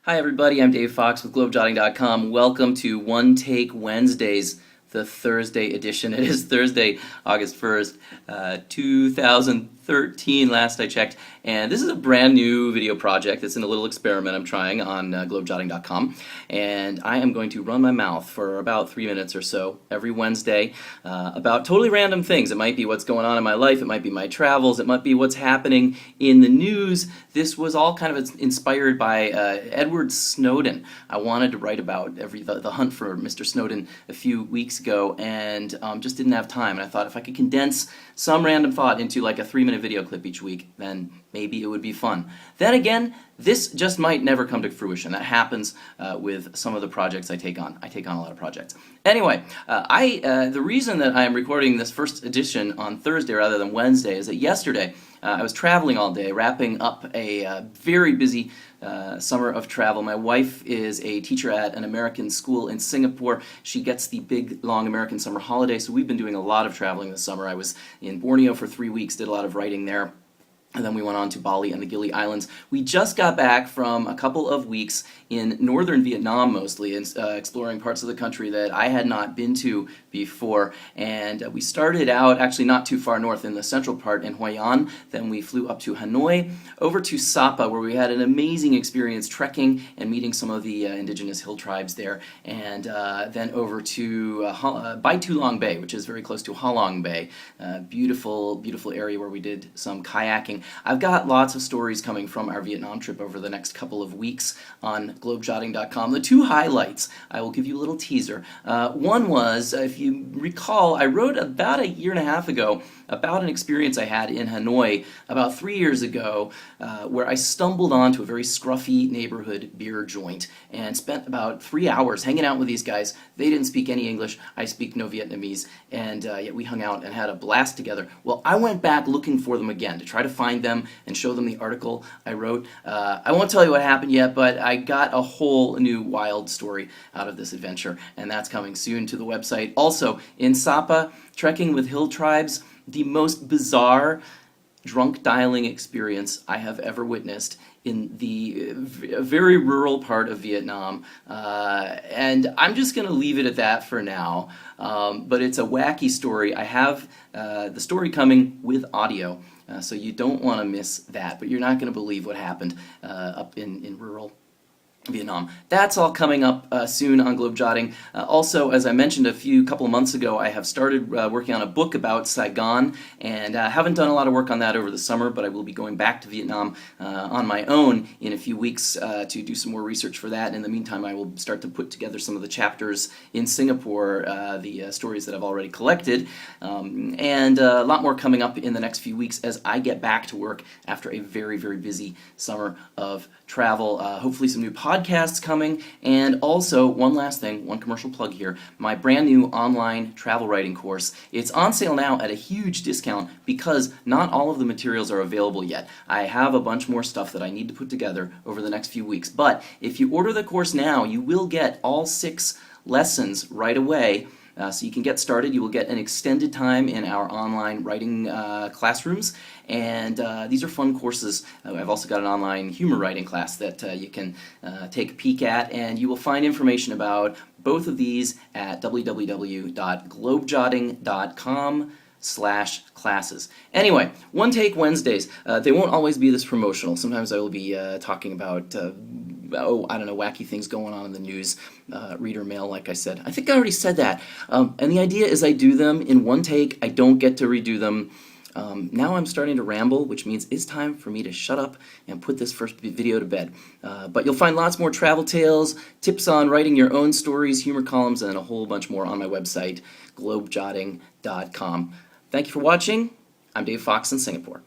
Hi everybody, I'm Dave Fox with Globejotting.com. Welcome to OneTake Wednesdays, the Thursday edition. It is Thursday, August 1st, 2013, last I checked. And this is a brand new video project. It's in a little experiment I'm trying on Globejotting.com. And I am going to run my mouth for about 3 minutes or so every Wednesday about totally random things. It might be what's going on in my life, it might be my travels, it might be what's happening in the news. This was all kind of inspired by Edward Snowden. I wanted to write about the hunt for Mr. Snowden a few weeks ago and just didn't have time. And I thought if I could condense some random thought into like a 3-minute video clip each week, then maybe it would be fun. Then again, this just might never come to fruition. That happens with some of the projects I take on. I take on a lot of projects. Anyway, the reason that I'm recording this first edition on Thursday rather than Wednesday is that yesterday I was traveling all day, wrapping up a very busy summer of travel. My wife is a teacher at an American school in Singapore. She gets the big, long American summer holiday, so we've been doing a lot of traveling this summer. I was in Borneo for 3 weeks, did a lot of writing there. And then we went on to Bali and the Gili Islands. We just got back from a couple of weeks in northern Vietnam mostly, and exploring parts of the country that I had not been to before. And we started out actually not too far north in the central part in Hoi An. Then we flew up to Hanoi, over to Sapa, where we had an amazing experience trekking and meeting some of the indigenous hill tribes there. And then over to Bai Tu Long Bay, which is very close to Ha Long Bay. Beautiful, beautiful area where we did some kayaking. I've got lots of stories coming from our Vietnam trip over the next couple of weeks on Globejotting.com. The two highlights, I will give you a little teaser. One was, if you recall, I wrote about a year and a half ago about an experience I had in Hanoi about 3 years ago where I stumbled onto a very scruffy neighborhood beer joint and spent about 3 hours hanging out with these guys. They didn't speak any English, I speak no Vietnamese, and yet we hung out and had a blast together. Well, I went back looking for them again to try to find them and show them the article I wrote. I won't tell you what happened yet, but I got a whole new wild story out of this adventure, and that's coming soon to the website. Also, in Sapa, trekking with hill tribes, the most bizarre drunk dialing experience I have ever witnessed in the very rural part of Vietnam, and I'm just going to leave it at that for now, but it's a wacky story. I have the story coming with audio, so you don't want to miss that, but you're not going to believe what happened up in rural Vietnam. That's all coming up soon on Globejotting. Also, as I mentioned a couple of months ago, I have started working on a book about Saigon, and haven't done a lot of work on that over the summer, but I will be going back to Vietnam on my own in a few weeks to do some more research for that. In the meantime, I will start to put together some of the chapters in Singapore, the stories that I've already collected, and a lot more coming up in the next few weeks as I get back to work after a very, very busy summer of travel. Hopefully some new podcasts coming, and also one last thing, one commercial plug here, my brand new online travel writing course. It's on sale now at a huge discount because not all of the materials are available yet. I have a bunch more stuff that I need to put together over the next few weeks, but if you order the course now, you will get all 6 lessons right away. So you can get started. You will get an extended time in our online writing classrooms, and these are fun courses. I've also got an online humor writing class that you can take a peek at, and you will find information about both of these at www.globejotting.com/classes. Anyway, OneTake Wednesdays. They won't always be this promotional. Sometimes I will be talking about I don't know, wacky things going on in the news, reader mail, like I said. I think I already said that. And the idea is I do them in one take. I don't get to redo them. Now I'm starting to ramble, which means it's time for me to shut up and put this first video to bed. But you'll find lots more travel tales, tips on writing your own stories, humor columns, and a whole bunch more on my website, globejotting.com. Thank you for watching. I'm Dave Fox in Singapore.